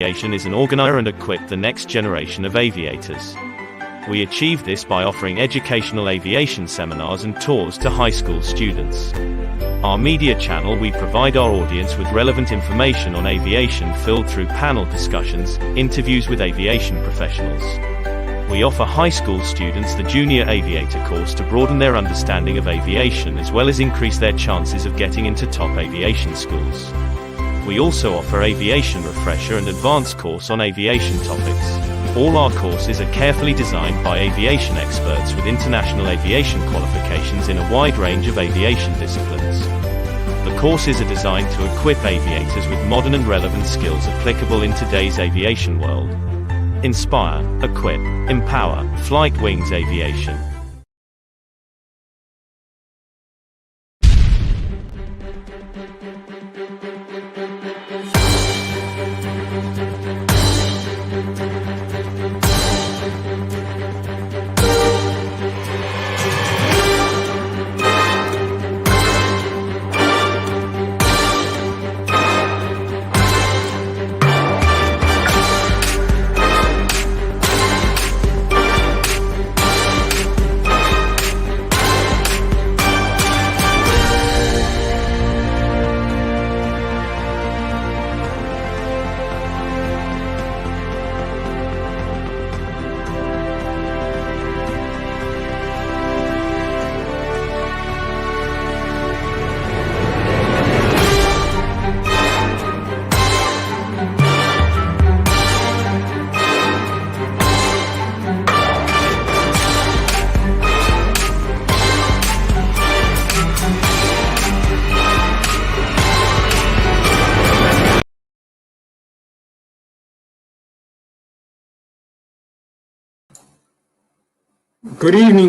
Aviation is an organizer and equip the next generation of aviators. We achieve this by offering educational aviation seminars and tours to high school students. Our media channel, we provide our audience with relevant information on aviation filled through panel discussions, interviews with aviation professionals. We offer high school students the Junior Aviator course to broaden their understanding of aviation as well as increase their chances of getting into top aviation schools. We also offer Aviation Refresher and Advanced course on aviation topics. All our courses are carefully designed by aviation experts with international aviation qualifications in a wide range of aviation disciplines. The courses are designed to equip aviators with modern and relevant skills applicable in today's aviation world. Inspire, equip, empower, Flight Wings Aviation.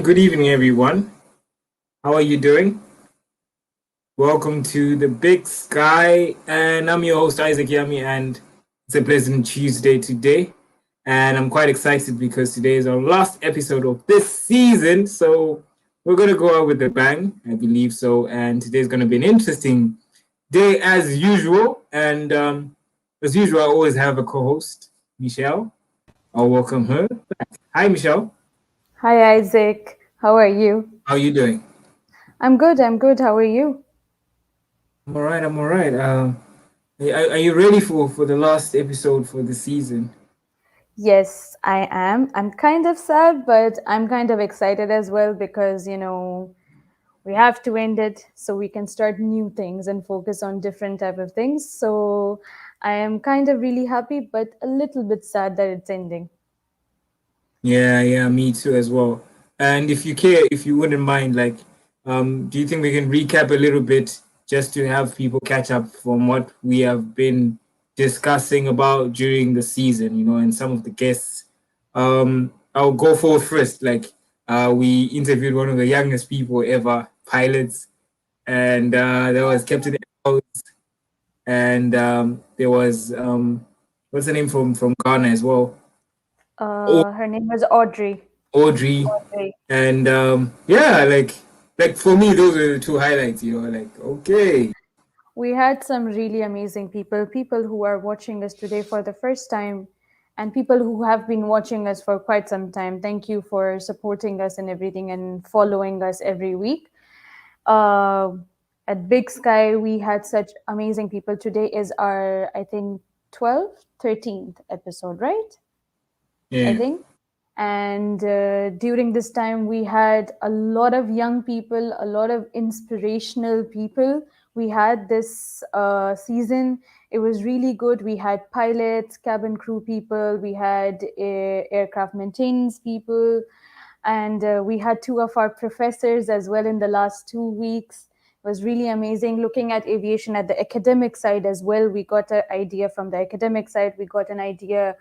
Good evening, everyone. How are you doing? Welcome to the Big Sky, and I'm your host, Isaac Yami, and it's a pleasant Tuesday today. And I'm quite excited because today is our last episode of this season, so we're going to go out with a bang, I believe so, and today's going to be an interesting day as usual, and as usual, I always have a co-host, Michelle. I'll welcome her back. Hi, Michelle. Hi, Isaac. How are you? How are you doing? I'm good. How are you? I'm all right. Are you ready for the last episode for the season? Yes, I am. I'm kind of sad, but I'm kind of excited as well because, we have to end it so we can start new things and focus on different type of things. So I am kind of really happy, but a little bit sad that it's ending. Yeah, me too as well. And if you care, if you wouldn't mind, do you think we can recap a little bit just to have people catch up from what we have been discussing about during the season, and some of the guests. I'll go forward first. We interviewed one of the youngest people ever, pilots, and there was Captain Els, and there was what's the name from Ghana as well? Her name was Audrey. Audrey. And like for me, those are the two highlights, okay. We had some really amazing people who are watching us today for the first time, and people who have been watching us for quite some time. Thank you for supporting us and everything and following us every week. Uh, at Big Sky, we had such amazing people. Today is our, I think, 12th, 13th episode, right? Yeah. I think. And during this time, we had a lot of young people, a lot of inspirational people. We had this season. It was really good. We had pilots, cabin crew people, we had aircraft maintenance people, and we had two of our professors as well in the last 2 weeks. It was really amazing looking at aviation at the academic side as well. We got an idea from the academic side. We got an idea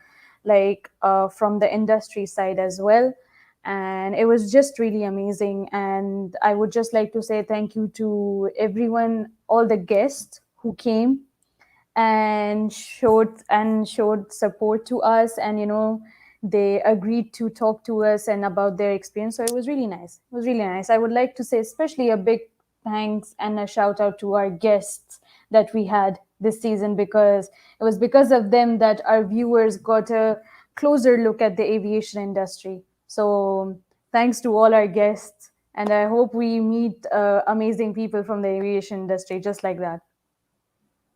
from the industry side as well. And it was just really amazing. And I would just like to say thank you to everyone, all the guests who came and showed support to us, and they agreed to talk to us and about their experience. So it was really nice. I would like to say especially a big thanks and a shout out to our guests that we had this season, because it was because of them that our viewers got a closer look at the aviation industry. So thanks to all our guests, and I hope we meet amazing people from the aviation industry just like that.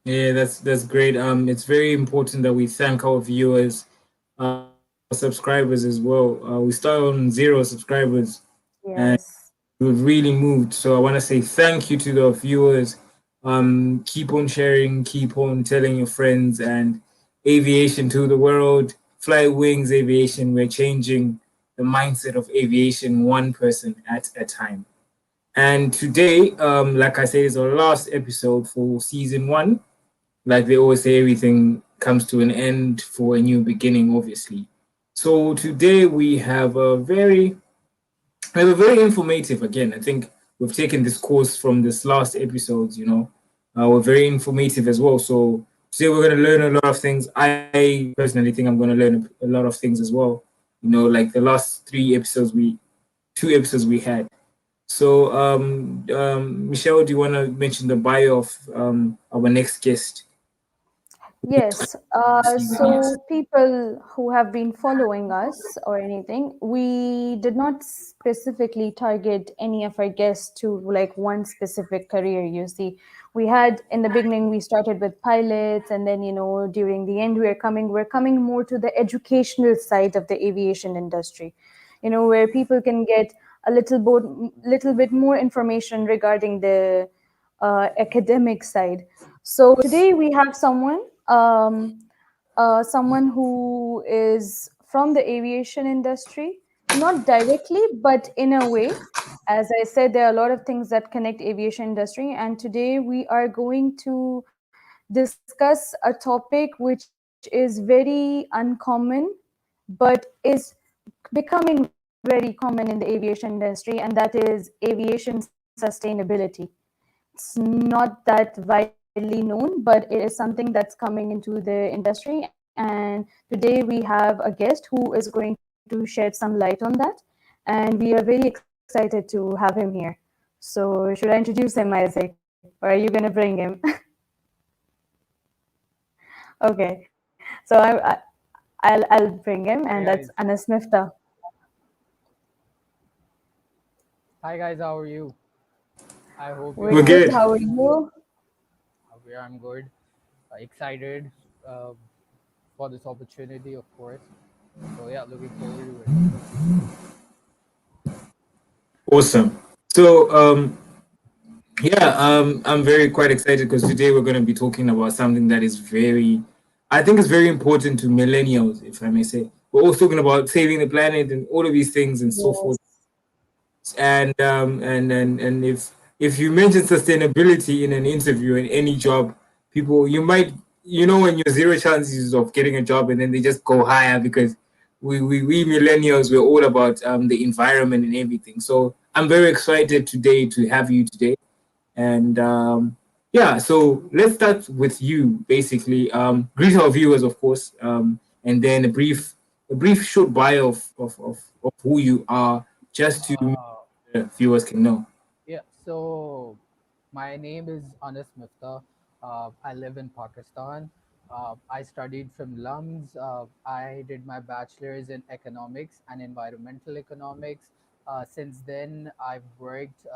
Yeah, that's great. It's very important that we thank our viewers, subscribers as well. We started on 0 subscribers, and Yes. we've really moved. So I want to say thank you to the viewers. Keep on sharing, keep on telling your friends, and aviation to the world. Fly Wings Aviation. We're changing the mindset of aviation one person at a time. And today, like I said, is our last episode for season one. Like they always say, everything comes to an end for a new beginning, obviously. So today we have a very informative. Again, I think we've taken this course from this last episodes. We're very informative as well. So today we're going to learn a lot of things. I personally think I'm going to learn a lot of things as well. Like the last 3 episodes, 2 episodes we had. So, Michelle, do you want to mention the bio of our next guest? Yes. Yes. So people who have been following us or anything, we did not specifically target any of our guests to like one specific career. You see, we had in the beginning we started with pilots, and then during the end we're coming more to the educational side of the aviation industry. Where people can get a little bit more information regarding the academic side. So today we have someone who is from the aviation industry, not directly, but in a way. As I said, there are a lot of things that connect aviation industry, and today we are going to discuss a topic which is very uncommon, but is becoming very common in the aviation industry, and that is aviation sustainability. It's not that widely known, but it is something that's coming into the industry. And today we have a guest who is going to shed some light on that. And we are very excited to have him here. So, should I introduce him, Isaac? Or are you going to bring him? Okay. So, I'll bring him, and that's Hi Anas guys. Miftah. Hi guys, how are you? I hope We're you We're have good. good. How are you? I'm good. Excited uh, for this opportunity, of course. So yeah, looking forward to it. Awesome. So, yeah, I'm very quite excited because today we're going to be talking about something that is I think, is very important to millennials, if I may say. We're also talking about saving the planet and all of these things and so forth. Yes. And if you mention sustainability in an interview in any job, people you might when you're zero chances of getting a job, and then they just go higher because we millennials, we're all about the environment and everything. So I'm very excited today to have you today. And yeah, so let's start with you. Basically, greet our viewers, of course, and then a brief short bio of who you are, just to Uh, the viewers can know. yeah, so my name is Anas Miftah. I live in Pakistan. I studied from LUMS. I did my bachelor's in economics and environmental economics. Since then, I've worked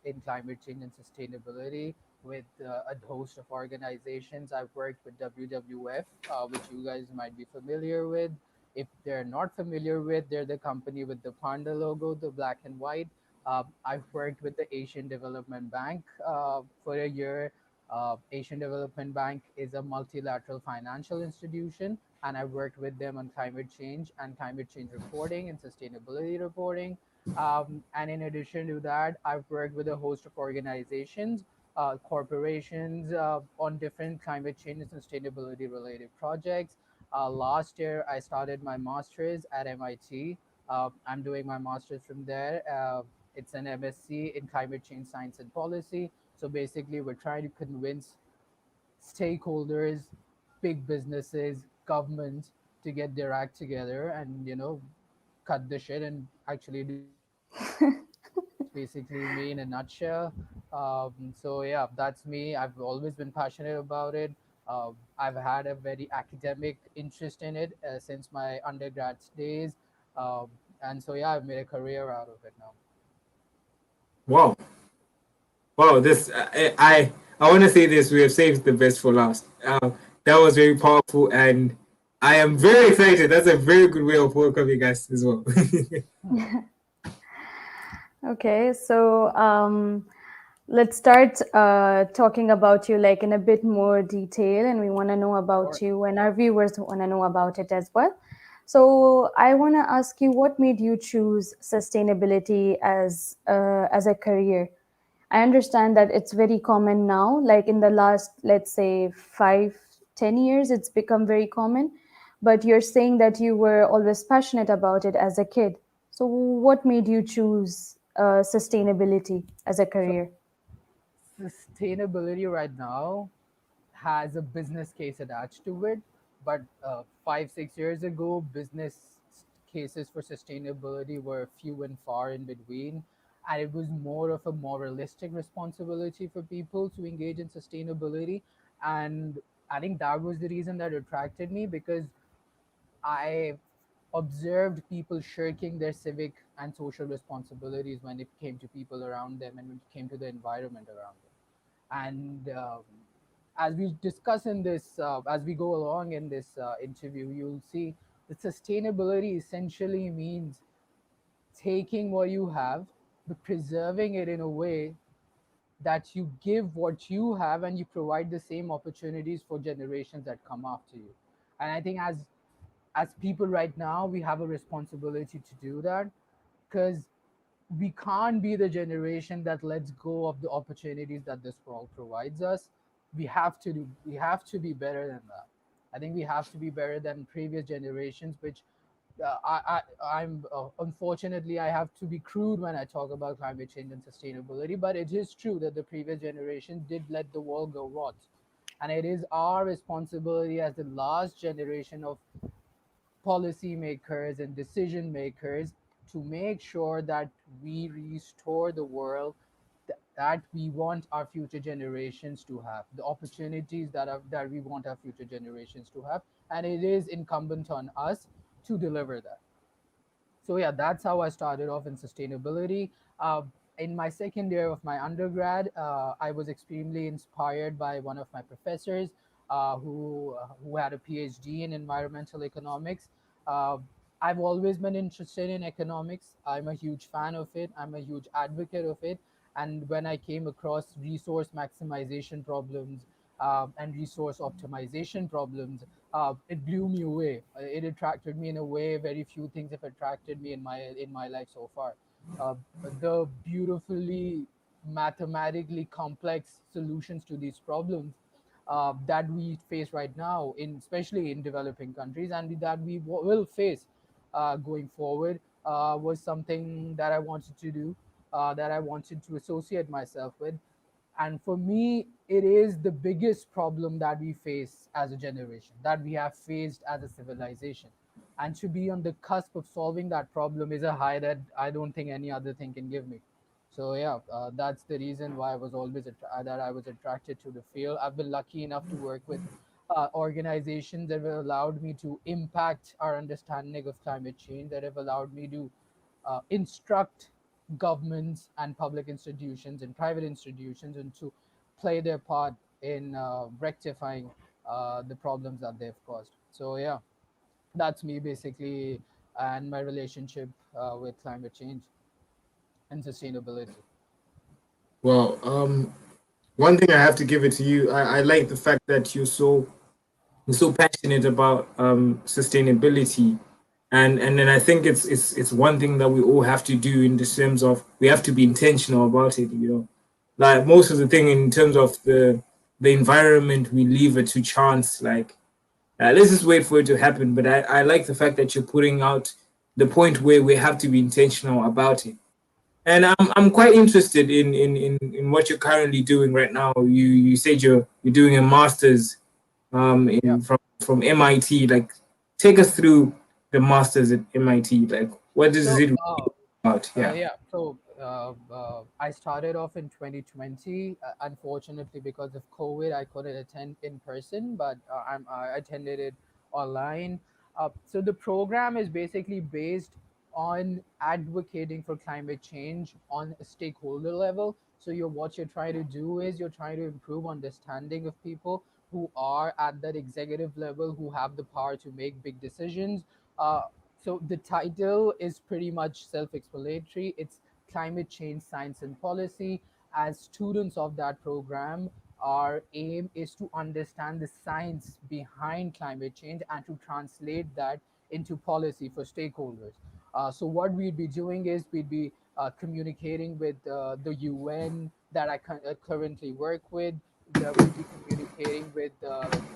in climate change and sustainability with a host of organizations. I've worked with WWF, which you guys might be familiar with. If they're not familiar with, they're the company with the panda logo, the black and white. I've worked with the Asian Development Bank for a year. Asian Development Bank is a multilateral financial institution, and I worked with them on climate change and climate change reporting and sustainability reporting. And in addition to that, I've worked with a host of organizations, corporations on different climate change and sustainability related projects. Last year, I started my master's at MIT. I'm doing my master's from there. It's an MSc in climate change science and policy. So basically, we're trying to convince stakeholders, big businesses, governments to get their act together and cut the shit and actually do something about it. basically me in a nutshell. So yeah, that's me. I've always been passionate about it. I've had a very academic interest in it since my undergrad days, um, and so yeah, I've made a career out of it now. Wow. Wow, this I want to say this. We have saved the best for last. That was very powerful, and I am very excited. That's a very good way of welcoming us as well. Okay, so let's start talking about you like in a bit more detail, and we want to know about you, and our viewers want to know about it as well. So I want to ask you, what made you choose sustainability as a career? I understand that it's very common now, like in the last, let's say, 5, 10 years, it's become very common. But you're saying that you were always passionate about it as a kid. So, what made you choose sustainability as a So career? sustainability right now has a business case attached to it, but 5 6 years ago, business cases for sustainability were few and far in between, and it was more of a moralistic responsibility for people to engage in sustainability. And I think that was the reason that attracted me, because I observed people shirking their civic and social responsibilities when it came to people around them and when it came to the environment around them. And as we discuss in this, as we go along in this interview, you'll see that sustainability essentially means taking what you have, but preserving it in a way that you give what you have and you provide the same opportunities for generations that come after you. And I think as people right now, we have a responsibility to do that, because we can't be the generation that lets go of the opportunities that this world provides us. We have to be better than that. I think we have to be better than previous generations, which I'm unfortunately I have to be crude when I talk about climate change and sustainability, but it is true that the previous generation did let the world go rot, and it is our responsibility as the last generation of policymakers and decision makers to make sure that we restore the world that we want our future generations to have, the opportunities that we want our future generations to have, and it is incumbent on us to deliver that. So yeah, that's how I started off in sustainability. uh, in my second year of my undergrad, I was extremely inspired by one of my professors, who had a PhD in environmental economics. uh, I've always been interested in economics. I'm a huge fan of it, I'm a huge advocate of it. And when I came across resource maximization problems, and resource optimization problems, it blew me away. It attracted me in a way very few things have attracted me in my life so far. Uh, the beautifully mathematically complex solutions to these problems that we face right now, in especially in developing countries, and that we will face going forward, was something that I wanted to do, that I wanted to associate myself with. And for me, it is the biggest problem that we face as a generation, that we have faced as a civilization. And to be on the cusp of solving that problem is a high that I don't think any other thing can give me. So yeah, that's the reason why I was always that I was attracted to the field. I've been lucky enough to work with organizations that have allowed me to impact our understanding of climate change, that have allowed me to instruct governments and public institutions and private institutions, and to play their part in rectifying the problems that they've caused. So yeah, that's me basically, and my relationship with climate change and sustainability. Well, one thing I have to give it to you. I like the fact that you're so passionate about sustainability, and then I think it's one thing that we all have to do in the terms of we have to be intentional about it. You know, like most of the thing in terms of the environment, we leave it to chance. Like let's just wait for it to happen. But I like the fact that you're putting out the point where we have to be intentional about it. And I'm quite interested in what you're currently doing right now. You said you're doing a master's Yeah. in from MIT. Like, take us through the masters at MIT. Like, what is So it about? Yeah. yeah. So I started off in 2020. Unfortunately, because of COVID, I couldn't attend in person, but I attended it online. So the program is basically based on advocating for climate change on a stakeholder level. So what you're trying to do is you're trying to improve understanding of people who are at that executive level, who have the power to make big decisions. Uh, so the title is pretty much self-explanatory. It's climate change science and policy. As students of that program, our aim is to understand the science behind climate change and to translate that into policy for stakeholders. So what we'd be doing is we'd be communicating with the UN that I currently work with. That we'd be communicating with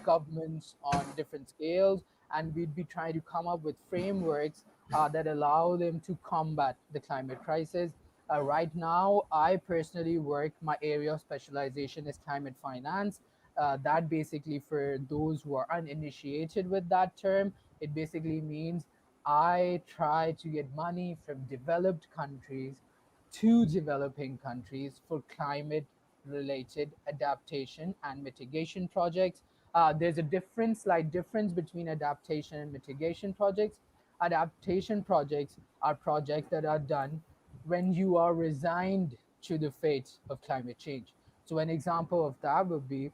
governments on different scales, and we'd be trying to come up with frameworks that allow them to combat the climate crisis. Right now, I personally work, my area of specialization is climate finance. That basically, for those who are uninitiated with that term, it basically means I try to get money from developed countries to developing countries for climate related adaptation and mitigation projects. There's a slight difference between adaptation and mitigation projects. Adaptation projects are projects that are done when you are resigned to the fate of climate change. So, an example of that would be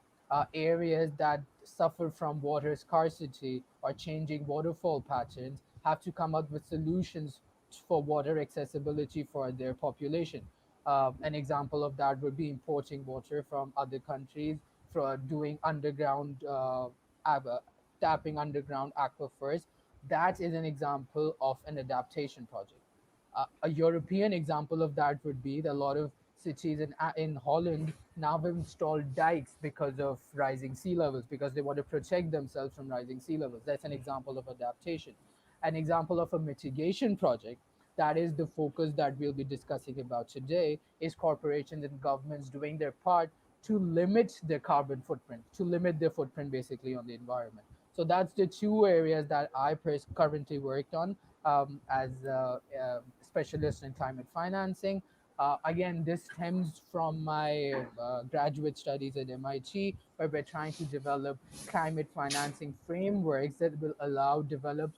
areas that suffer from water scarcity or changing waterfall patterns have to come up with solutions for water accessibility for their population. An example of that would be importing water from other countries, for doing underground tapping underground aquifers. That is an example of an adaptation project. A European example of that would be that a lot of cities in Holland now have installed dikes because of rising sea levels, because they want to protect themselves from rising sea levels. That's an example of adaptation. An example of a mitigation project, that is the focus that we'll be discussing about today, is corporations and governments doing their part to limit their carbon footprint, to limit their footprint basically on the environment. So that's the two areas that I currently worked on as a specialist in climate financing. Again, this stems from my graduate studies at MIT, where we're trying to develop climate financing frameworks that will allow developed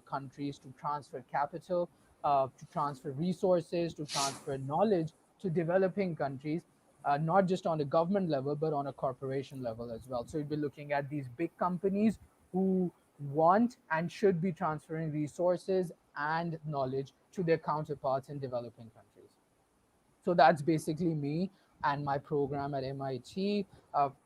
countries to transfer capital, to transfer resources, to transfer knowledge to developing countries, not just on a government level, but on a corporation level as well. So we'll be looking at these big companies who want and should be transferring resources and knowledge to their counterparts in developing countries. So that's basically me and my program at MIT.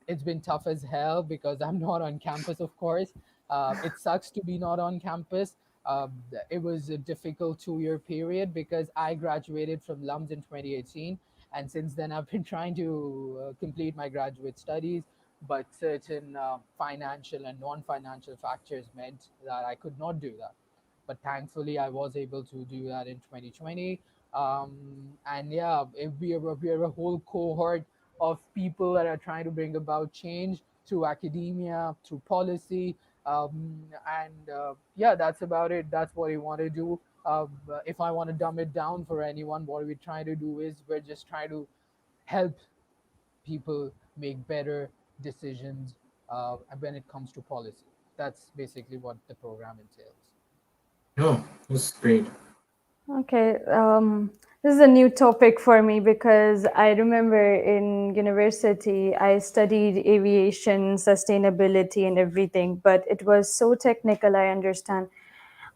It's been tough as hell because I'm not on campus, of course. It sucks to be not on campus. Uh, it was a difficult 2 year period because I graduated from LUMS in 2018. And since then, I've been trying to complete my graduate studies, but certain financial and non financial factors meant that I could not do that. But thankfully, I was able to do that in 2020. And yeah, we are a whole cohort of people that are trying to bring about change through academia, through policy. And yeah, that's about it. That's what we want to do. If I want to dumb it down for anyone, what we're trying to do is we're just trying to help people make better decisions when it comes to policy. That's basically what the program entails. No, that's great. Okay, this is a new topic for me because I remember in university I studied aviation, sustainability, and everything, but it was so technical, I understand.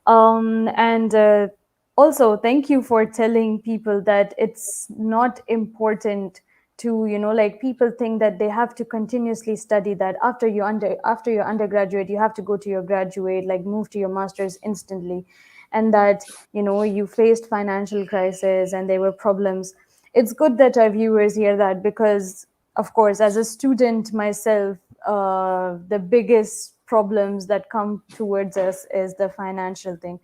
And also, thank you for telling people that it's not important to, like people think that they have to continuously study that after your undergraduate, you have to go to your graduate, like move to your master's instantly, and that you faced financial crisis and there were problems. It's good that our viewers hear that because, of course, as a student myself, the biggest problems that come towards us is the financial thing.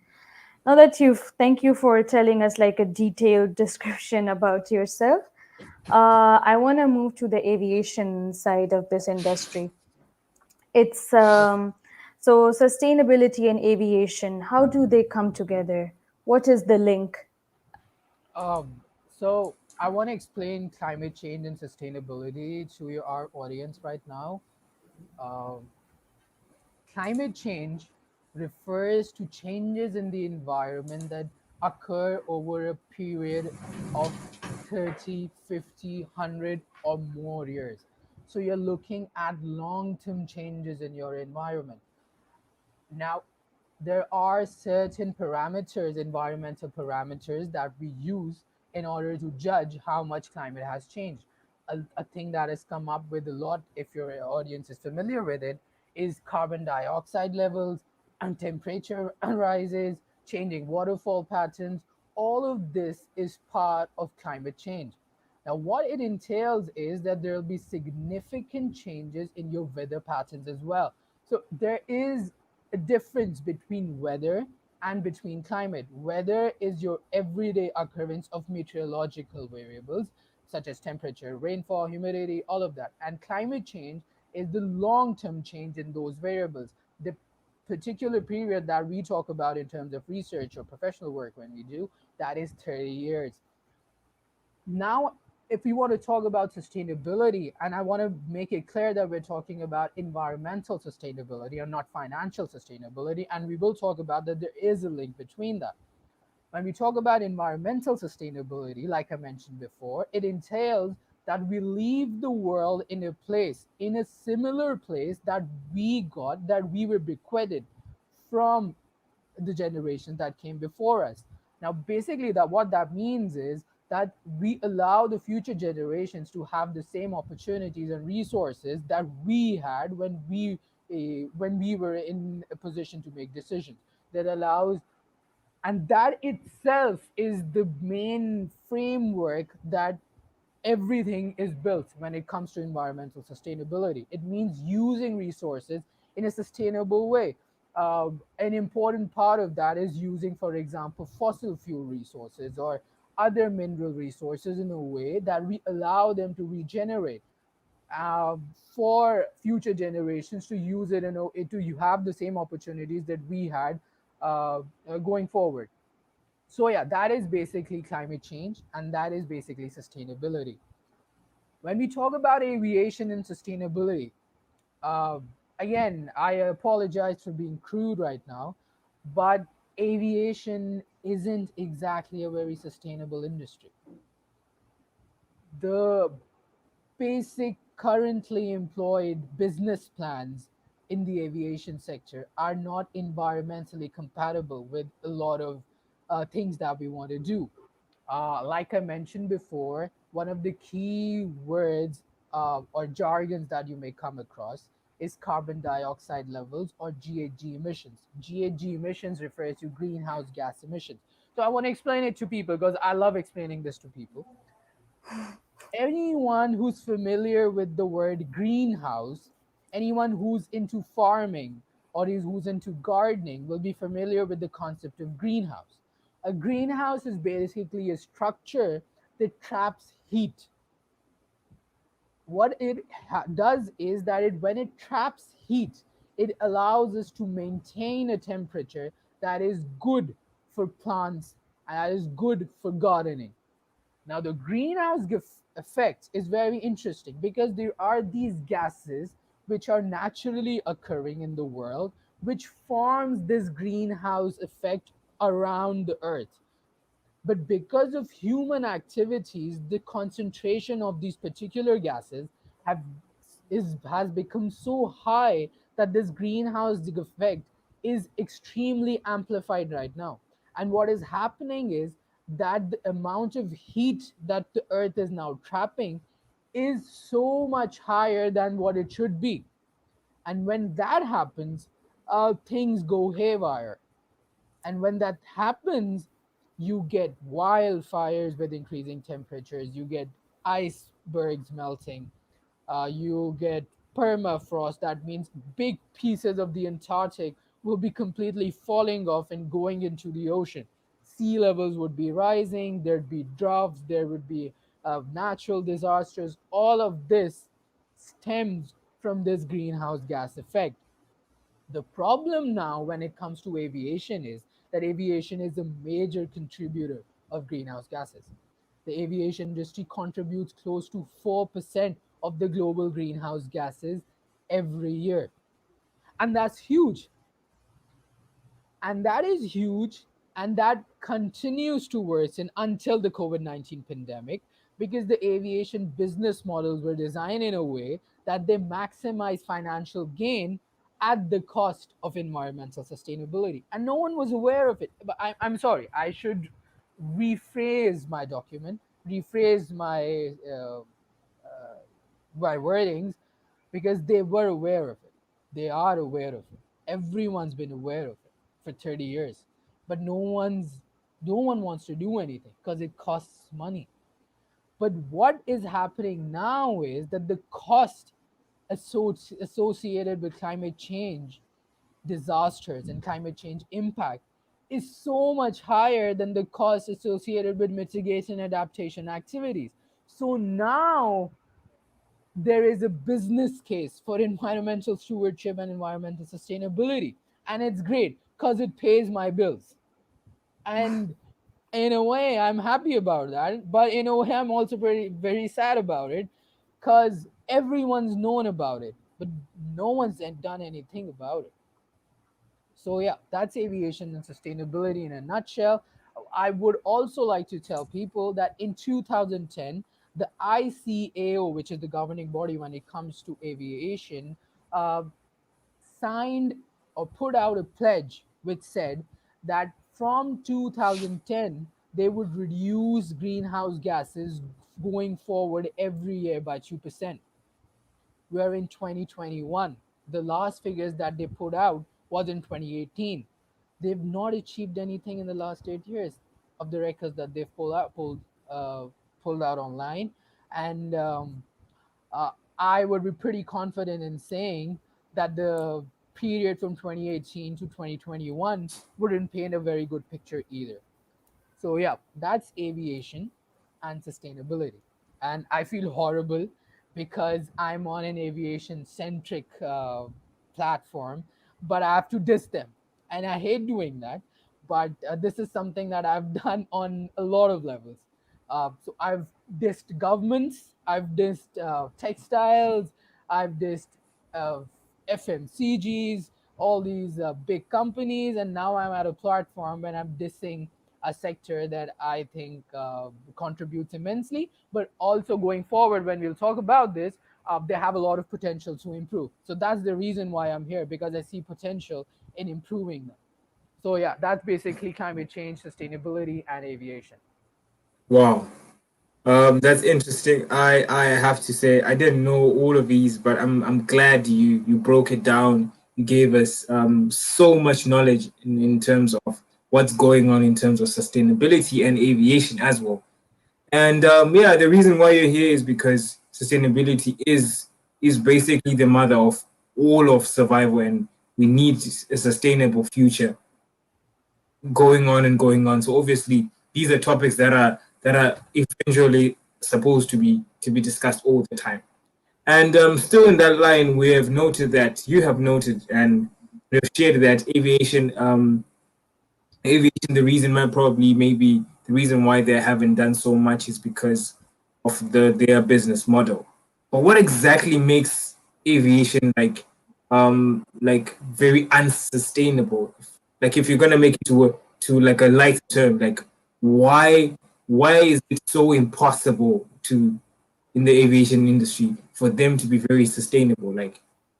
Now that thank you for telling us like a detailed description about yourself. I want to move to the aviation side of this industry. It's so sustainability and aviation. How do they come together? What is the link? Um, So I want to explain climate change and sustainability to our audience right now. Um, Climate change refers to changes in the environment that occur over a period of 30, 50, 100, or more years. So you're looking at long term changes in your environment. Now, there are certain parameters, environmental parameters, that we use in order to judge how much climate has changed. A thing that has come up with a lot, if your audience is familiar with it, is carbon dioxide levels and temperature rises, changing waterfall patterns. All of this is part of climate change. Now, what it entails is that there will be significant changes in your weather patterns as well. So, there is a difference between weather and between climate. Weather is your everyday occurrence of meteorological variables such as temperature, rainfall, humidity, all of that. And climate change is the long term change in those variables. The particular period that we talk about in terms of research or professional work when we do, that is 30 years. Now, if we want to talk about sustainability, and I want to make it clear that we're talking about environmental sustainability and not financial sustainability, and we will talk about that there is a link between that. When we talk about environmental sustainability, like I mentioned before, it entails that we leave the world in a place, in a similar place that we got, that we were bequeathed from the generations that came before us. Now, basically, that what that means is that we allow the future generations to have the same opportunities and resources that we had when we were in a position to make decisions. That allows, and that itself is the main framework that everything is built when it comes to environmental sustainability. It means using resources in a sustainable way. An important part of that is using, for example, fossil fuel resources or other mineral resources in a way that we allow them to regenerate uh, for future generations to use it and to you have the same opportunities that we had going forward. So yeah, that is basically climate change, and that is basically sustainability. When we talk about aviation and sustainability, uh, again, I apologize for being crude right now, but aviation isn't exactly a very sustainable industry. The basic currently employed business plans in the aviation sector are not environmentally compatible with a lot of things that we want to do. Like I mentioned before, one of the key words or jargons that you may come across is carbon dioxide levels or GHG emissions. GHG emissions refers to greenhouse gas emissions. So I want to explain it to people because I love explaining this to people. Anyone who's familiar with the word greenhouse, anyone who's into farming or who's into gardening will be familiar with the concept of greenhouse. A greenhouse is basically a structure that traps heat. What it does is that when it traps heat, it allows us to maintain a temperature that is good for plants and that is good for gardening. Now, the greenhouse effect is very interesting because there are these gases which are naturally occurring in the world, which forms this greenhouse effect around the earth. But because of human activities, the concentration of these particular gases have has become so high that this greenhouse effect is extremely amplified right now. And what is happening is that the amount of heat that the earth is now trapping is so much higher than what it should be. And when that happens, things go haywire. And when that happens, you get wildfires with increasing temperatures, you get icebergs melting, you get permafrost. That means big pieces of the Antarctic will be completely falling off and going into the ocean. Sea levels would be rising, there'd be droughts, there would be natural disasters. All of this stems from this greenhouse gas effect. The problem now when it comes to aviation is that aviation is a major contributor of greenhouse gases. The aviation industry contributes close to 4% of the global greenhouse gases every year. And that's huge. And that is huge. And that continues to worsen until the COVID-19 pandemic, because the aviation business models were designed in a way that they maximize financial gain at the cost of environmental sustainability. And no one was aware of it. But I'm sorry, I should rephrase my document, rephrase my wordings, because they were aware of it. They are aware of it. Everyone's been aware of it for 30 years. But no one wants to do anything because it costs money. But what is happening now is that the cost associated with climate change disasters and climate change impact is so much higher than the cost associated with mitigation adaptation activities. So now there is a business case for environmental stewardship and environmental sustainability. And it's great because it pays my bills. And in a way, I'm happy about that. But in a way, I'm also very sad about it, because everyone's known about it, but no one's done anything about it. So yeah, that's aviation and sustainability in a nutshell. I would also like to tell people that in 2010, the ICAO, which is the governing body when it comes to aviation, uh, signed or put out a pledge which said that from 2010 they would reduce greenhouse gases going forward every year by 2%. We're in 2021. The last figures that they put out was in 2018. They've not achieved anything in the last 8 years of the records that they've uh, pulled out online. And uh, I would be pretty confident in saying that the period from 2018 to 2021 wouldn't paint a very good picture either. So yeah, that's aviation and sustainability. And I feel horrible because I'm on an aviation centric platform, but I have to diss them, and I hate doing that. But this is something that I've done on a lot of levels. So I've dissed governments, I've dissed textiles, I've dissed uh, FMCGs, all these big companies, and now I'm at a platform when I'm dissing a sector that I think contributes immensely, but also going forward, when we'll talk about this, they have a lot of potential to improve. So that's the reason why I'm here, because I see potential in improving them. So yeah, that's basically climate change, sustainability, and aviation. Wow. That's interesting. I have to say I didn't know all of these, but I'm glad you broke it down. You gave us so much knowledge in terms of what's going on in terms of sustainability and aviation as well. And yeah, the reason why you're here is because sustainability is basically the mother of all of survival, and we need a sustainable future going on and going on. So obviously, these are topics that are eventually supposed to be discussed all the time. And still in that line, we have noted that you have noted and we have shared that aviation, the reason why probably maybe the reason why they haven't done so much is because of their business model. But what exactly makes aviation like very unsustainable? Like if you're gonna make it to like a light term, like why why is it so impossible to in the aviation industry for them to be very sustainable?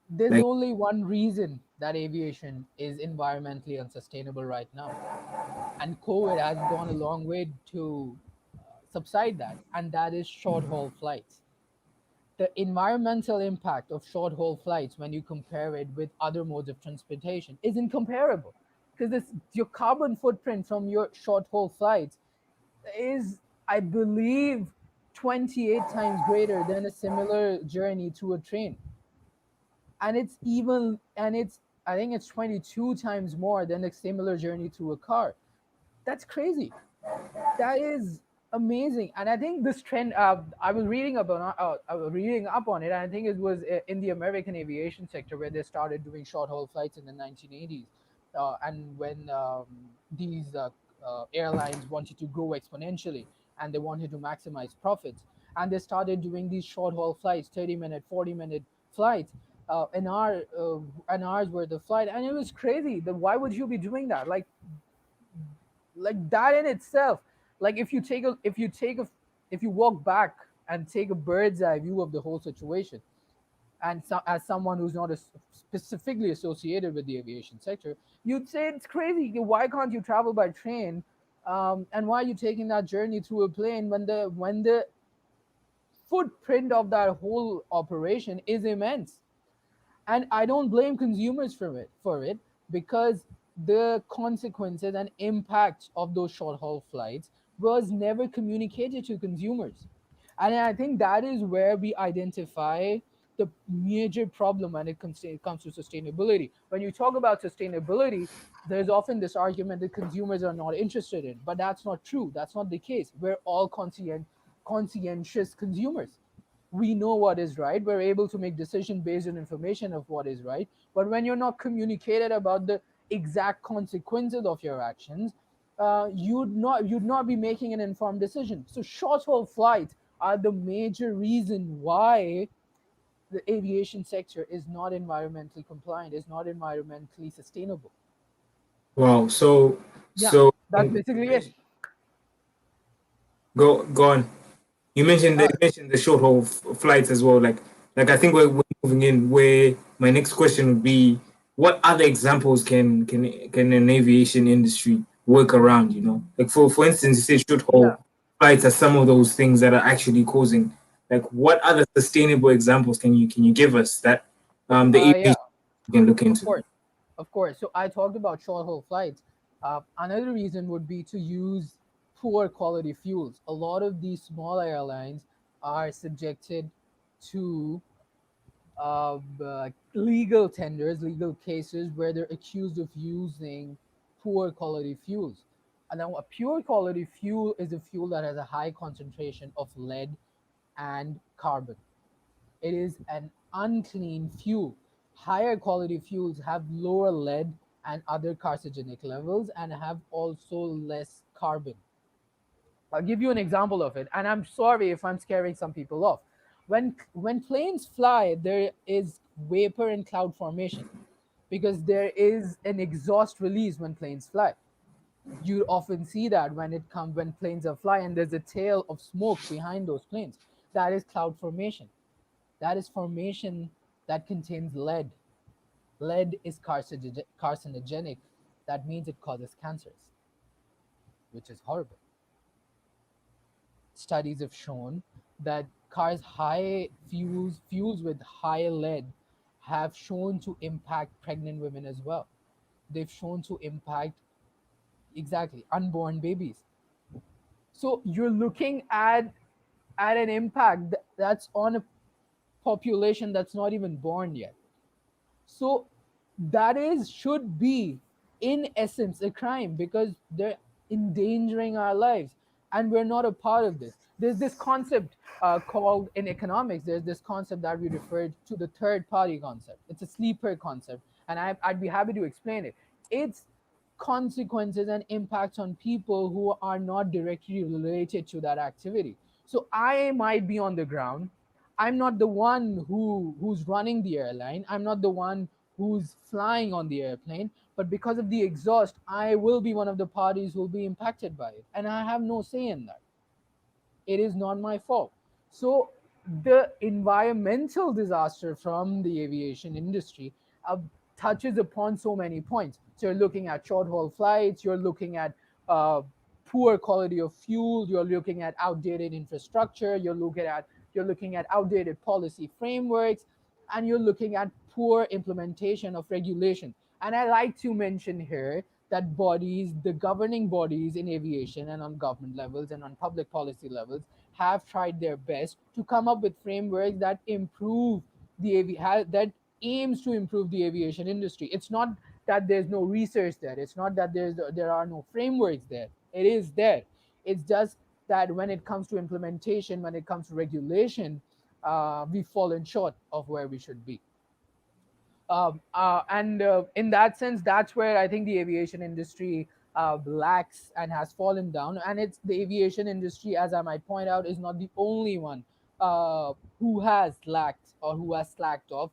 There's Like only one reason that aviation is environmentally unsustainable right now, and COVID has gone a long way to subside that, and that is short haul flights. The environmental impact of short haul flights, when you compare it with other modes of transportation, is incomparable, because this your carbon footprint from your short haul flights is, I believe, 28 times greater than a similar journey to a train. And it's I think it's 22 times more than a similar journey to a car. That's crazy. That is amazing. And I think this trend, I was reading up on it, and I think it was in the American aviation sector, where they started doing short haul flights in the 1980s. And when these airlines wanted to grow exponentially, and they wanted to maximize profits. And they started doing these short haul flights, 30-minute, 40-minute flights, an hour's worth of flight. And it was crazy. Then why would you be doing that? Like that in itself, like if you walk back and take a bird's eye view of the whole situation, and so, as someone who's not specifically associated with the aviation sector, you'd say it's crazy. Why can't you travel by train? And why are you taking that journey through a plane when the footprint of that whole operation is immense? And I don't blame consumers for it because the consequences and impacts of those short haul flights was never communicated to consumers. And I think that is where we identify the major problem when it comes to sustainability. When you talk about sustainability, there's often this argument that consumers are not interested in, but that's not true. That's not the case. We're all conscientious consumers. We know what is right. We're able to make decisions based on information of what is right. But when you're not communicated about the exact consequences of your actions, you'd not be making an informed decision. So short haul flights are the major reason why the aviation sector is not environmentally compliant, is not environmentally sustainable. Wow. So Yeah, so that's basically it. go on. Uh, You mentioned the short haul flights as well. Like I think we're moving in where my next question would be, what other examples can an aviation industry work around? You know, like for instance, you say short yeah. haul flights are some of those things that are actually causing. Like, what other sustainable examples can you give us that the Yeah, aviation can look of into? course. Of course. So I talked about short haul flights. Another reason would be to use poor quality fuels. A lot of these small airlines are subjected to legal tenders, legal cases where they're accused of using poor quality fuels. And now, a pure quality fuel is a fuel that has a high concentration of lead and carbon. It is an unclean fuel. Higher quality fuels have lower lead and other carcinogenic levels and have also less carbon. I'll give you an example of it, and I'm sorry if I'm scaring some people off. When planes fly, there is vapor and cloud formation because there is an exhaust release when planes fly. You often see that when planes are flying, and there's a tail of smoke behind those planes. That is cloud formation. That is formation that contains lead. Lead is carcinogenic. That means it causes cancers, which is horrible. Studies have shown that cars high fuels with high lead have shown to impact pregnant women as well. They've shown to impact exactly unborn babies. So you're looking at an impact that's on a population that's not even born yet. So that is should be in essence a crime because they're endangering our lives and we're not a part of this. There's this concept called in economics, there's this concept that we refer to the third party concept. It's a sleeper concept, and I'd be happy to explain it. It's consequences and impacts on people who are not directly related to that activity. So I might be on the ground. I'm not the one who's running the airline. I'm not the one who's flying on the airplane. But because of the exhaust, I will be one of the parties who will be impacted by it, and I have no say in that. It is not my fault. So the environmental disaster from the aviation industry uh, touches upon so many points. So you're looking at short haul flights, you're looking at uh, poor quality of fuel, you're looking at outdated infrastructure, you're looking at outdated policy frameworks, and you're looking at poor implementation of regulation. And I like to mention here that the governing bodies in aviation and on government levels and on public policy levels have tried their best to come up with frameworks that that aims to improve the aviation industry. It's not that there's no research there. It's not that there are no frameworks there. It is there. It's just that when it comes to implementation, when it comes to regulation, we've fallen short of where we should be. And in that sense, that's where I think the aviation industry lacks and has fallen down. And it's the aviation industry, as I might point out, is not the only one who has lacked or who has slacked off.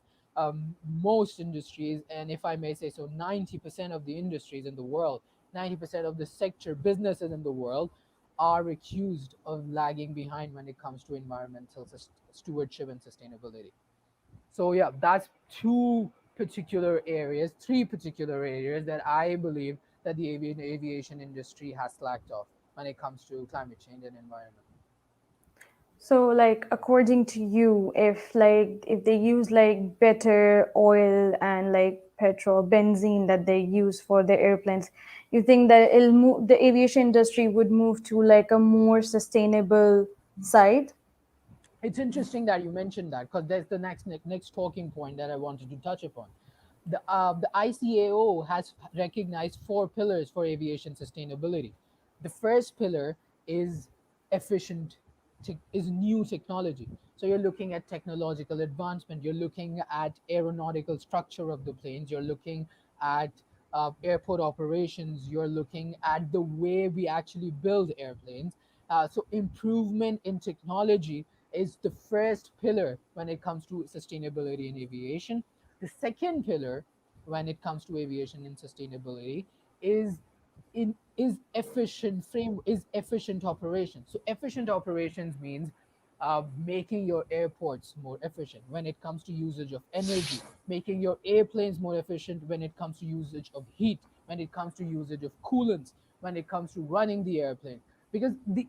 Most industries, and if I may say so, 90% of the industries in the world, 90% of the sector businesses in the world are accused of lagging behind when it comes to environmental stewardship and sustainability. So yeah, that's three particular areas that I believe that the aviation industry has slacked off when it comes to climate change and environment. So, like, according to you, if they use like better oil and like petrol, benzene that they use for the airplanes, you think that the aviation industry would move to like a more sustainable side? It's interesting that you mentioned that, because there's the next talking point that I wanted to touch upon. The ICAO has recognized four pillars for aviation sustainability. The first pillar is efficient, is new technology. So you're looking at technological advancement. You're looking at aeronautical structure of the planes. You're looking at airport operations. You're looking at the way we actually build airplanes. So improvement in technology is the first pillar when it comes to sustainability in aviation. The second pillar when it comes to aviation and sustainability is efficient operations. So efficient operations means making your airports more efficient when it comes to usage of energy, making your airplanes more efficient when it comes to usage of heat, when it comes to usage of coolants, when it comes to running the airplane. Because the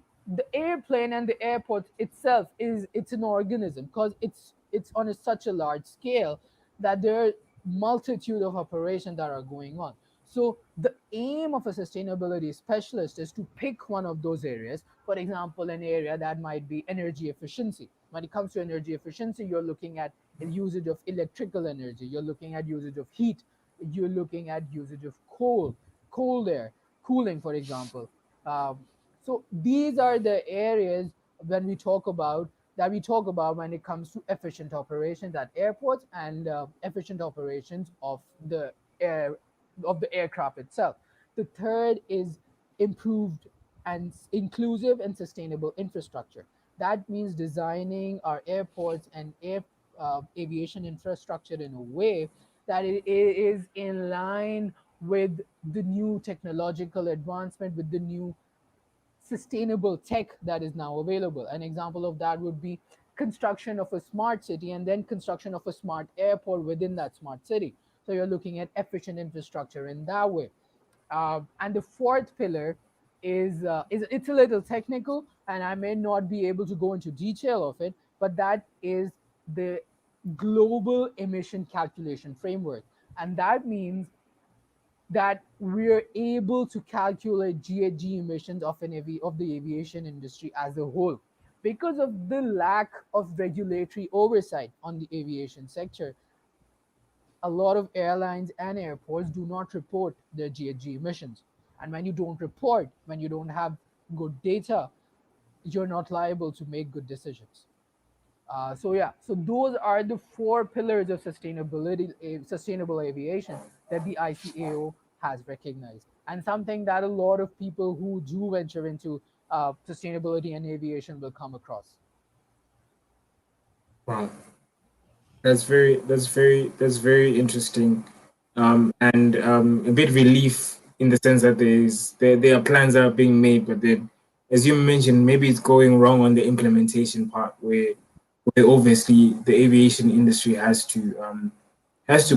airplane and the airport itself it's an organism, because it's on such a large scale that there are multitude of operations that are going on. So the aim of a sustainability specialist is to pick one of those areas. For example, an area that might be energy efficiency. When it comes to energy efficiency, you're looking at usage of electrical energy, you're looking at usage of heat, you're looking at usage of cold air, cooling, for example. Um, so these are the areas when we talk about when it comes to efficient operations at airports and efficient operations air of the aircraft itself. The third is improved and inclusive and sustainable infrastructure. That means designing our airports and aviation infrastructure in a way that it is in line with the new technological advancement, with the new sustainable tech that is now available. An example of that would be construction of a smart city and then construction of a smart airport within that smart city. So you're looking at efficient infrastructure in that way. And the fourth pillar is it's a little technical, and I may not be able to go into detail of it, but that is the global emission calculation framework, and that means that we're able to calculate GHG emissions of the aviation industry as a whole. Because of the lack of regulatory oversight on the aviation sector, a lot of airlines and airports do not report their GHG emissions. And when you don't report, when you don't have good data, you're not liable to make good decisions. So yeah, so those are the four pillars of sustainable aviation that the ICAO has recognized, and something that a lot of people who do venture into sustainability and aviation will come across. Wow, that's very interesting, and a bit relief in the sense that there are plans that are being made, but then, as you mentioned, maybe it's going wrong on the implementation part, where obviously the aviation industry has to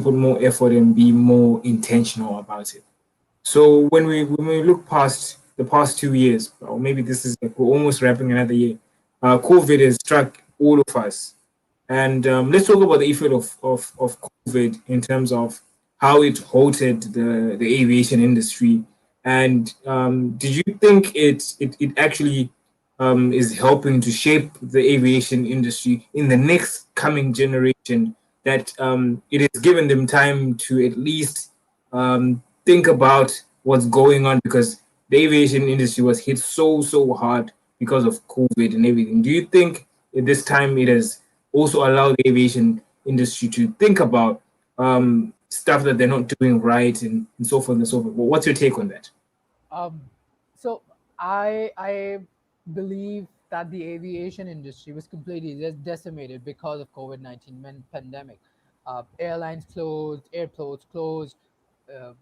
put more effort and be more intentional about it. So when we look past the past 2 years, or maybe this is like we're almost wrapping another year, COVID has struck all of us, and let's talk about the effect of COVID in terms of how it halted the aviation industry. And did you think it actually is helping to shape the aviation industry in the next coming generation? That it has given them time to at least think about what's going on, because the aviation industry was hit so hard because of COVID and everything. Do you think at this time it has also allowed the aviation industry to think about stuff that they're not doing right, and so forth and so forth. Well, what's your take on that? Um, so I believe that the aviation industry was completely decimated because of COVID-19 pandemic. Airlines closed, airports closed. Uh,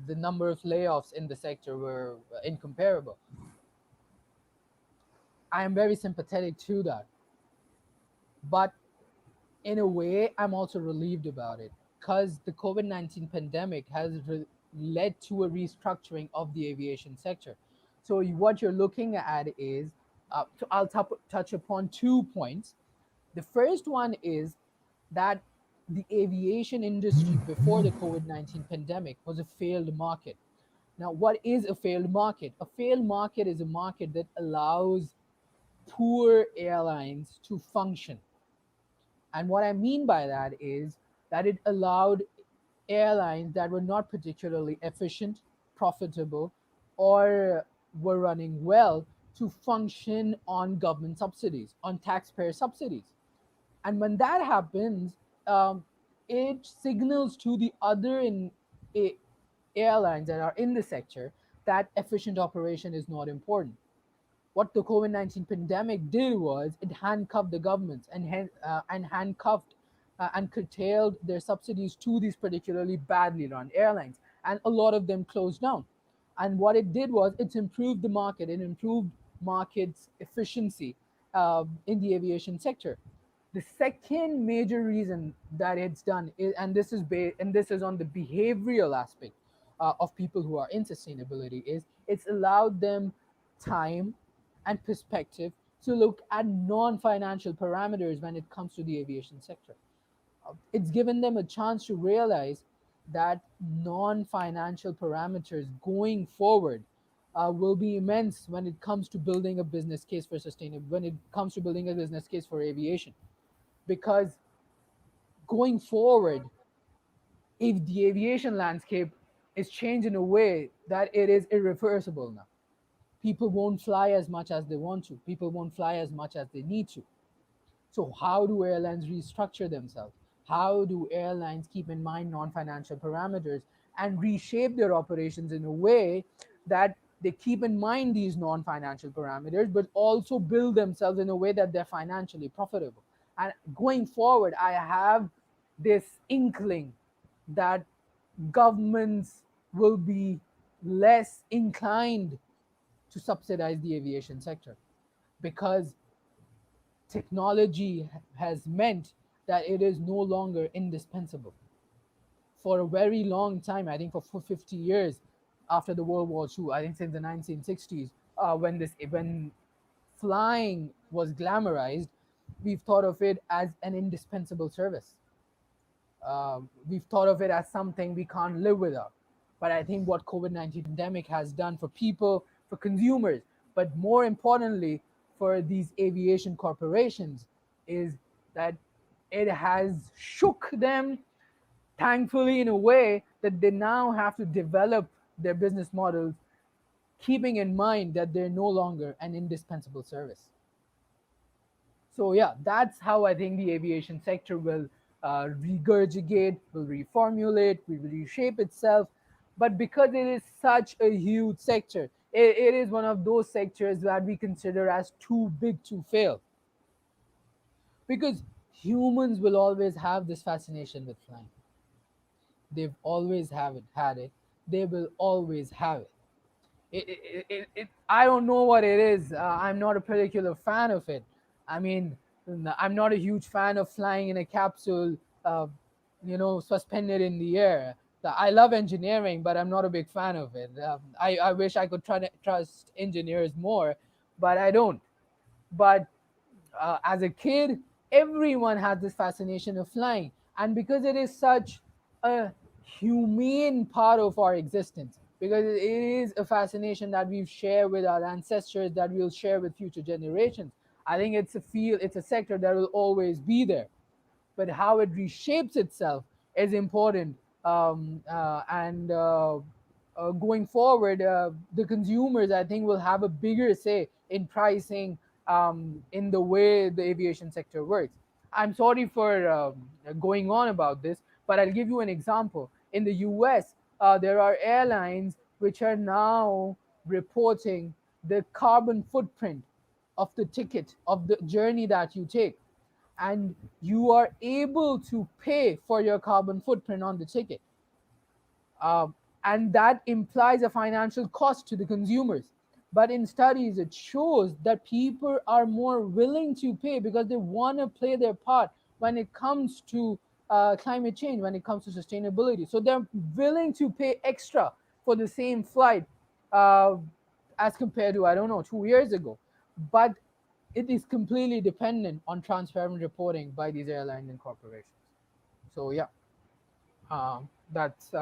the number of layoffs in the sector were incomparable. I am very sympathetic to that, but in a way, I'm also relieved about it because the COVID-19 pandemic has led to a restructuring of the aviation sector. So, what you're looking at is, so I'll touch upon 2 points. The first one is that the aviation industry before the COVID-19 pandemic was a failed market. Now, what is a failed market? A failed market is a market that allows poor airlines to function. And what I mean by that is that it allowed airlines that were not particularly efficient, profitable, or were running well to function on government subsidies, on taxpayer subsidies. And when that happens, um, it signals to the other a- airlines that are in the sector that efficient operation is not important. What the COVID-19 pandemic did was it handcuffed the governments and handcuffed and curtailed their subsidies to these particularly badly run airlines, and a lot of them closed down. And what it did was it's improved the market, it improved markets efficiency in the aviation sector. The second major reason that it's done is, and this is on the behavioral aspect of people who are in sustainability, is it's allowed them time and perspective to look at non-financial parameters when it comes to the aviation sector. It's given them a chance to realize that non-financial parameters going forward will be immense when it comes to building a business case for sustainable, when it comes to building a business case for aviation. Because going forward, if the aviation landscape is changed in a way that it is irreversible now, people won't fly as much as they want to, people won't fly as much as they need to. So, how do airlines restructure themselves? How do airlines keep in mind non financial parameters and reshape their operations in a way that they keep in mind these non financial parameters, but also build themselves in a way that they're financially profitable? And going forward, I have this inkling that governments will be less inclined to subsidize the aviation sector because technology has meant that it is no longer indispensable. For a very long time, I think for 50 years after the World War II, I think since the 1960s, when flying was glamorized, we've thought of it as an indispensable service. We've thought of it as something we can't live without. But I think what COVID-19 pandemic has done for people, for consumers, but more importantly for these aviation corporations is that it has shook them, thankfully, in a way that they now have to develop their business models, keeping in mind that they're no longer an indispensable service. So yeah, that's how I think the aviation sector will regurgitate, will reformulate, will reshape itself. But because it is such a huge sector, it is one of those sectors that we consider as too big to fail. Because humans will always have this fascination with flying. They've always have it, had it. They will always have it. I don't know what it is. I'm not a particular fan of it. I mean, I'm not a huge fan of flying in a capsule, uh, suspended in the air. I love engineering, but I'm not a big fan of it. I wish I could try to trust engineers more, but I don't. But as a kid, everyone has this fascination of flying. And because it is such a humane part of our existence, because it is a fascination that we've shared with our ancestors, that we'll share with future generations, I think it's a field, it's a sector that will always be there. But how it reshapes itself is important. And going forward, the consumers, I think, will have a bigger say in pricing, in the way the aviation sector works. I'm sorry for going on about this, But I'll give you an example. In the US, there are airlines which are now reporting the carbon footprint of the ticket, of the journey that you take. And you are able to pay for your carbon footprint on the ticket. Um, and that implies a financial cost to the consumers. But in studies, it shows that people are more willing to pay because they want to play their part when it comes to climate change, when it comes to sustainability. So they're willing to pay extra for the same flight uh, as compared to, I don't know, 2 years ago. But it is completely dependent on transparent reporting by these airlines and corporations. So yeah, that's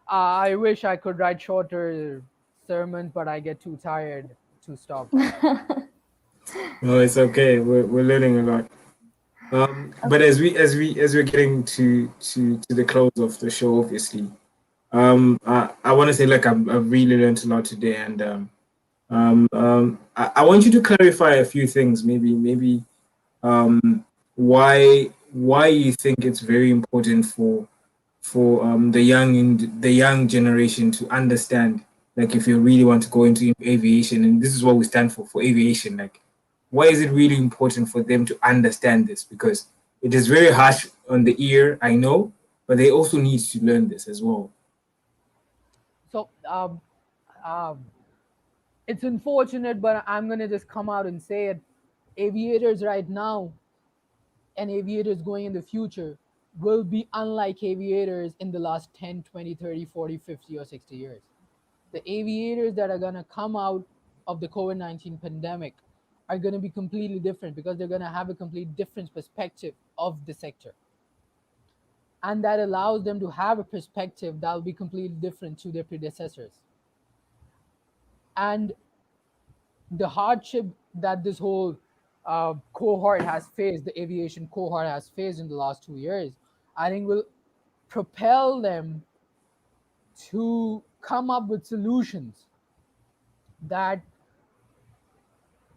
I wish I could write shorter sermons, but I get too tired to stop. No, it's okay. We're learning a lot. But as we're getting to the close of the show, obviously, I want to say, like, I've really learned a lot today, and I want you to clarify a few things. Maybe why you think it's very important for the young generation to understand, like, if you really want to go into aviation, and this is what we stand for aviation, like, why is it really important for them to understand this? Because it is very harsh on the ear, I know, but they also need to learn this as well. So um, it's unfortunate, but I'm gonna just come out and say it. Aviators right now and aviators going in the future will be unlike aviators in the last 10, 20, 30, 40, 50, or 60 years. The aviators that are going to come out of the COVID-19 pandemic are going to be completely different because they're going to have a complete different perspective of the sector. And that allows them to have a perspective that will be completely different to their predecessors. And the hardship that this whole cohort has faced, the aviation cohort has faced in the last 2 years, I think will propel them to come up with solutions that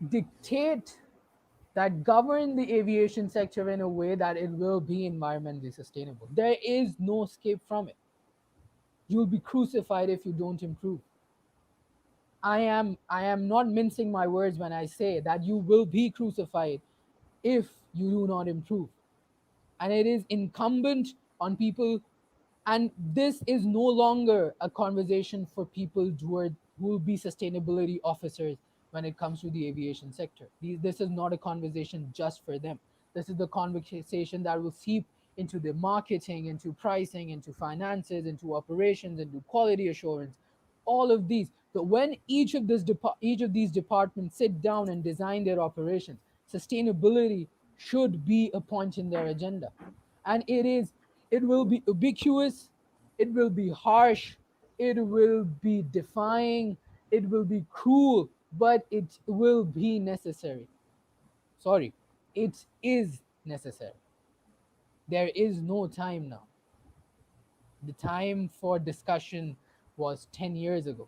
dictate, that govern the aviation sector in a way that it will be environmentally sustainable. There is no escape from it. You'll be crucified if you don't improve. I am not mincing my words when I say that you will be crucified if you do not improve. And it is incumbent on people, and this is no longer a conversation for people who will be sustainability officers when it comes to the aviation sector. This is not a conversation just for them. This is the conversation that will seep into the marketing, into pricing, into finances, into operations, into quality assurance, all of these. But when each of these departments sit down and design their operations, sustainability should be a point in their agenda. And it will be ubiquitous, it will be harsh, it will be defying, it will be cruel, but it will be necessary. Sorry, it is necessary. There is no time now. The time for discussion was 10 years ago.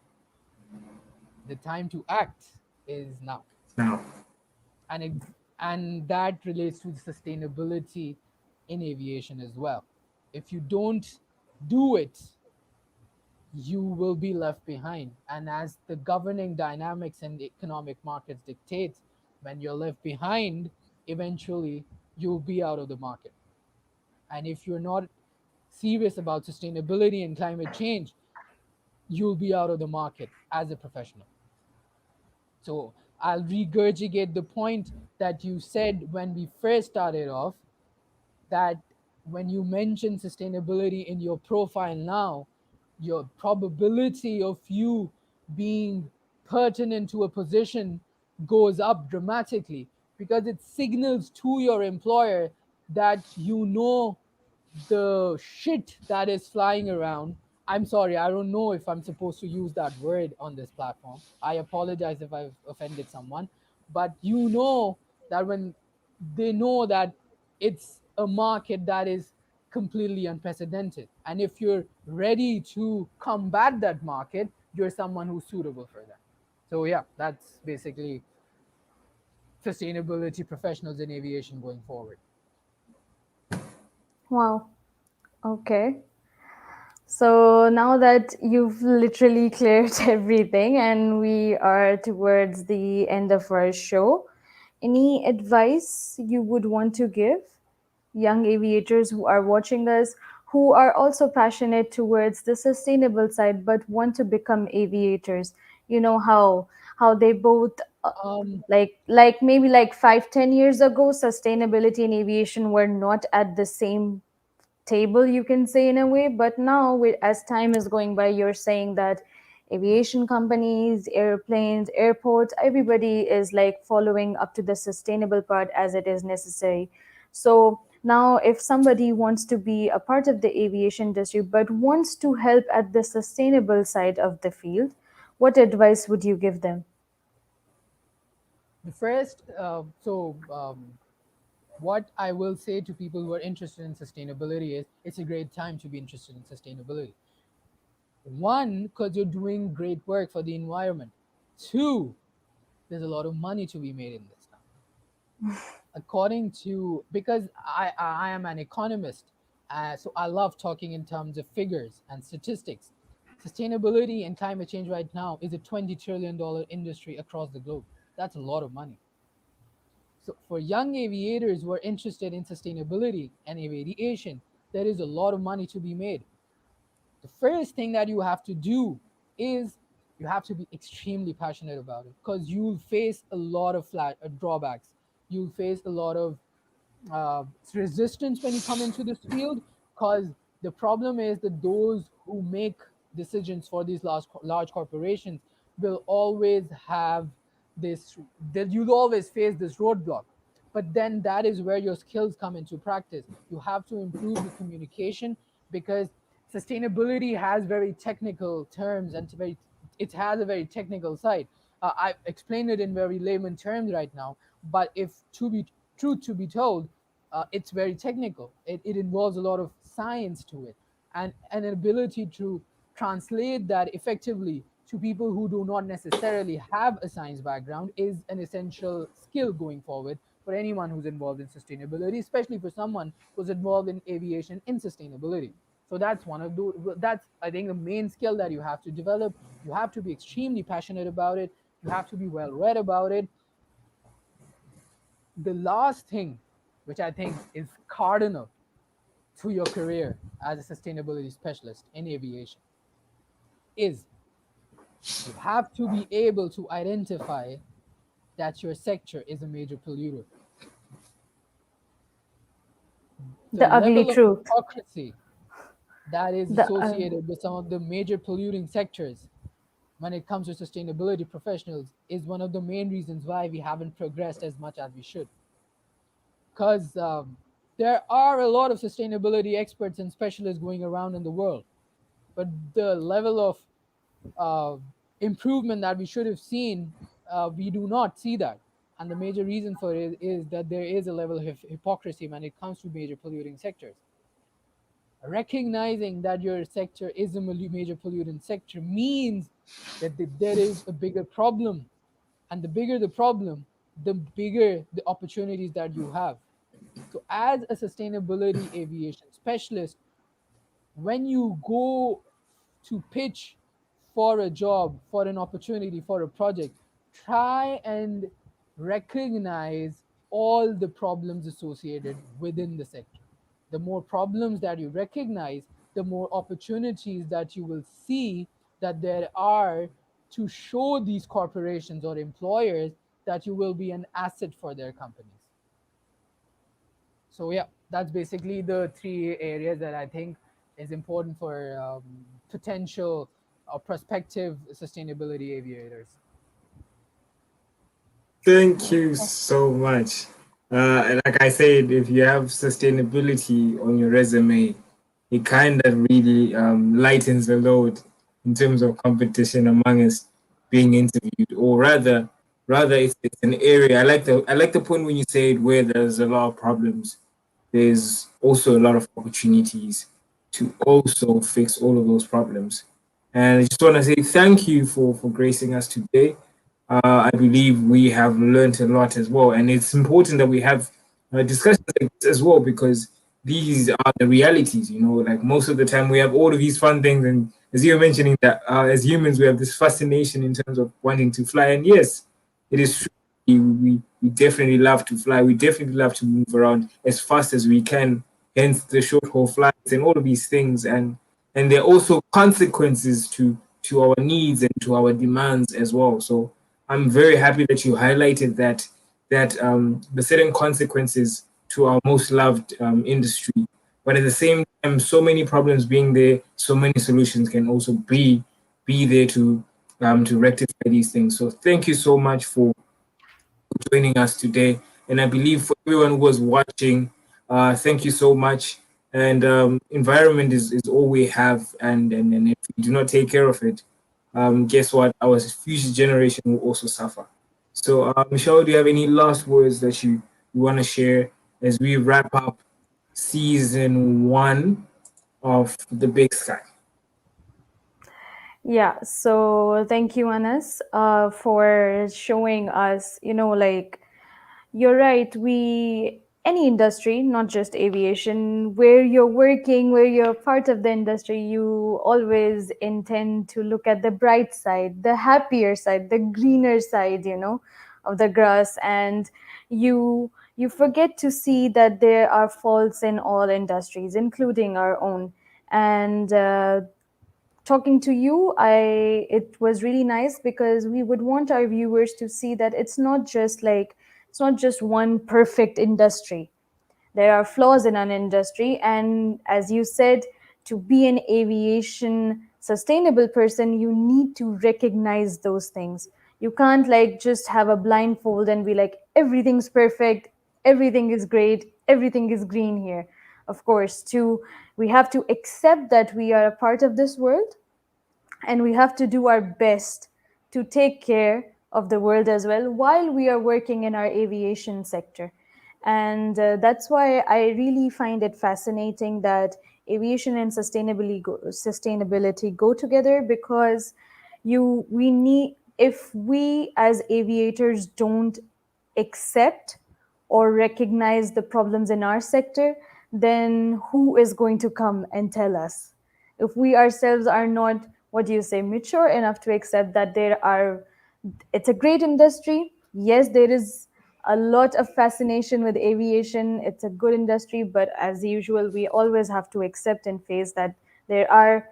The time to act is now. Now, And it, and that relates to sustainability in aviation as well. If you don't do it, you will be left behind. And as the governing dynamics and the economic markets dictate, when you're left behind, eventually you'll be out of the market. And if you're not serious about sustainability and climate change, you'll be out of the market as a professional. So I'll regurgitate the point that you said when we first started off, that when you mention sustainability in your profile now, your probability of you being pertinent to a position goes up dramatically because it signals to your employer that you know the shit that is flying around. I'm sorry, I don't know if I'm supposed to use that word on this platform. I apologize if I've offended someone, but you know that when they know that it's a market that is completely unprecedented. And if you're ready to combat that market, you're someone who's suitable for that. So, yeah, that's basically sustainability professionals in aviation going forward. Wow. Okay. So now that you've literally cleared everything and we are towards the end of our show, any advice you would want to give young aviators who are watching us, who are also passionate towards the sustainable side but want to become aviators? You know how they both like maybe like 5-10 years ago, sustainability and aviation were not at the same table, you can say, in a way. But now as time is going by, you're saying that aviation companies, airplanes, airports, everybody is like following up to the sustainable part as it is necessary. So now if somebody wants to be a part of the aviation industry but wants to help at the sustainable side of the field, what advice would you give them? The first, what I will say to people who are interested in sustainability is it's a great time to be interested in sustainability. One, because you're doing great work for the environment. Two, there's a lot of money to be made in this now. According to, because I am an economist, so I love talking in terms of figures and statistics. Sustainability and climate change right now is a $20 trillion industry across the globe. That's a lot of money. So for young aviators who are interested in sustainability and aviation, there is a lot of money to be made. The first thing that you have to do is you have to be extremely passionate about it, because you'll face a lot of drawbacks. You'll face a lot of resistance when you come into this field, because the problem is that those who make decisions for these large corporations will always have this, that you'll always face this roadblock. But then that is where your skills come into practice. You have to improve the communication, because sustainability has very technical terms and it has a very technical side. I've explained it in very layman terms right now, but if to be truth to be told, it's very technical. It involves a lot of science to it, and an ability to translate that effectively to people who do not necessarily have a science background is an essential skill going forward for anyone who's involved in sustainability, especially for someone who's involved in aviation in sustainability. So that's one of the, that's, I think, the main skill that you have to develop. You have to be extremely passionate about it. You have to be well read about it. The last thing, which I think is cardinal to your career as a sustainability specialist in aviation, is you have to be able to identify that your sector is a major polluter. The The ugly level of truth. hypocrisy that is The associated with some of the major polluting sectors when it comes to sustainability professionals is one of the main reasons why we haven't progressed as much as we should. Because there are a lot of sustainability experts and specialists going around in the world, but the level of uh, improvement that we should have seen, we do not see that. And the major reason for it is that there is a level of hypocrisy when it comes to major polluting sectors. Recognizing that your sector is a major pollutant sector means that there is a bigger problem. And the bigger the problem, the bigger the opportunities that you have. So, as a sustainability aviation specialist, when you go to pitch for a job, for an opportunity, for a project, try and recognize all the problems associated within the sector. The more problems that you recognize, the more opportunities that you will see that there are to show these corporations or employers that you will be an asset for their companies. So yeah, that's basically the three areas that I think is important for potential or prospective sustainability aviators. Thank you so much. And like I said, if you have sustainability on your resume, it kind of really lightens the load in terms of competition among us being interviewed, or rather it's an area. I like the point when you said where there's a lot of problems, there's also a lot of opportunities to also fix all of those problems. And I just want to say thank you for gracing us today. I believe we have learned a lot as well, and it's important that we have discussions like this as well, because these are the realities. Like most of the time we have all of these fun things, and as you were mentioning that as humans we have this fascination in terms of wanting to fly. And yes, it is true. We definitely love to fly. We definitely love to move around as fast as we can, hence the short haul flights and all of these things. And there are also consequences to our needs and to our demands as well. So I'm very happy that you highlighted that the certain consequences to our most loved industry. But at the same time, so many problems being there, so many solutions can also be there to rectify these things. So thank you so much for joining us today. And I believe for everyone who was watching, thank you so much. And environment is all we have, and if we do not take care of it, guess what? Our future generation will also suffer. So, Michelle, do you have any last words that you want to share as we wrap up season 1 of The Big Sky? Yeah, so thank you, Anas, for showing us, like, you're right. Any industry, not just aviation, where you're working, where you're part of the industry, you always intend to look at the bright side, the happier side, the greener side, of the grass. And you forget to see that there are faults in all industries, including our own. And talking to you, it was really nice because we would want our viewers to see that it's not just one perfect industry. There are flaws in an industry, and as you said, to be an aviation sustainable person, you need to recognize those things. You can't like just have a blindfold and be like, everything's perfect, everything is great, everything is green here. Of course, we have to accept that we are a part of this world, and we have to do our best to take care of the world as well while we are working in our aviation sector. And that's why I really find it fascinating that aviation and sustainability go together, because we need, if we as aviators don't accept or recognize the problems in our sector, then who is going to come and tell us? If we ourselves are not, what do you say, mature enough to accept that it's a great industry. Yes, there is a lot of fascination with aviation. It's a good industry, but as usual, we always have to accept and face that there are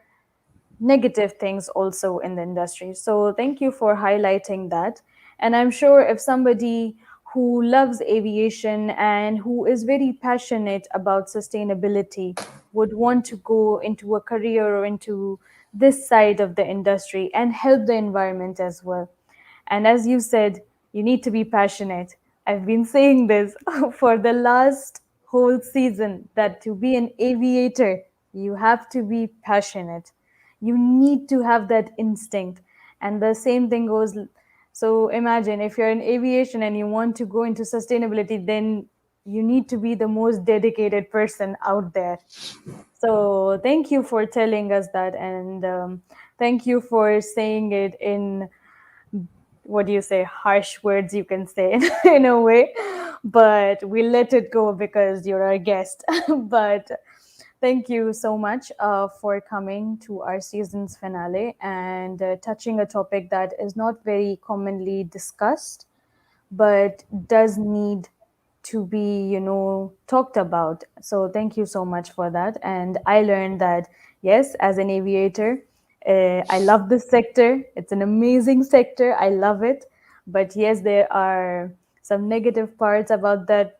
negative things also in the industry. So thank you for highlighting that. And I'm sure if somebody who loves aviation and who is very passionate about sustainability would want to go into a career or into this side of the industry and help the environment as well. And as you said, you need to be passionate. I've been saying this for the last whole season, that to be an aviator, you have to be passionate. You need to have that instinct. And the same thing goes. So imagine if you're in aviation and you want to go into sustainability, then you need to be the most dedicated person out there. So thank you for telling us that, and thank you for saying it in, what do you say, harsh words, you can say, in a way, but we let it go because you're our guest. But thank you so much for coming to our season's finale and touching a topic that is not very commonly discussed, but does need to be, talked about. So thank you so much for that. And I learned that, yes, as an aviator, I love this sector. It's an amazing sector. I love it. But yes, there are some negative parts about that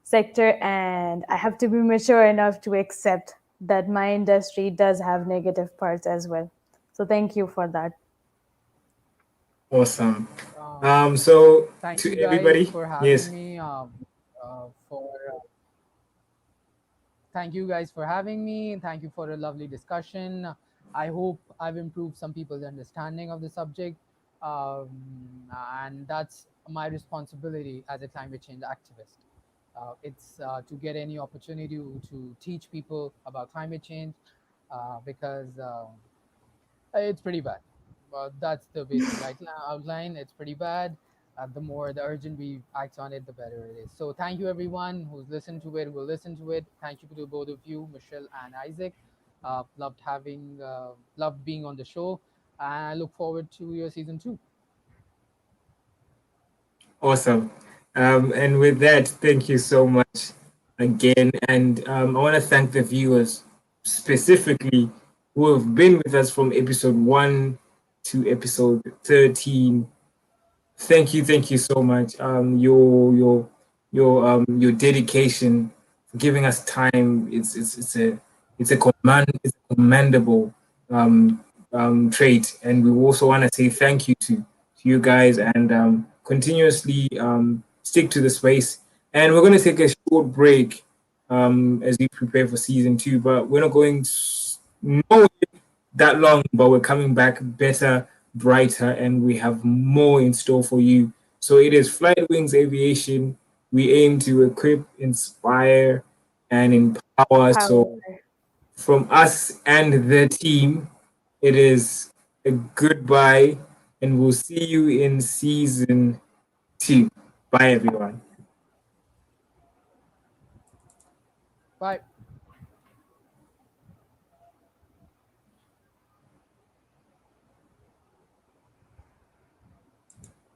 sector, and I have to be mature enough to accept that my industry does have negative parts as well. So thank you for that. Awesome. Um, So Thank to you guys everybody, for having yes. me. For Thank you guys for having me. Thank you for a lovely discussion. I hope I've improved some people's understanding of the subject, um, and that's my responsibility as a climate change activist. It's to get any opportunity to teach people about climate change, because it's pretty bad. That's the basic outline. It's pretty bad. the urgent we act on it, the better it is. So thank you everyone who's listened to it, will listen to it. Thank you to both of you, Michelle and Isaac. Loved being on the show, and I look forward to your season 2. Awesome. And with that, thank you so much again. And I want to thank the viewers specifically who have been with us from episode 1 to episode 13. Thank you so much. Your dedication for giving us time. It's a commendable trait, and we also want to say thank you to you guys, and continuously stick to the space. And we're going to take a short break as we prepare for season 2, but we're not going no that long, but we're coming back better, brighter, and we have more in store for you. So it is Flight Wings Aviation. We aim to equip, inspire, and empower. Power. So from us and the team, it is a goodbye, and we'll see you in season 2. Bye, everyone. Bye.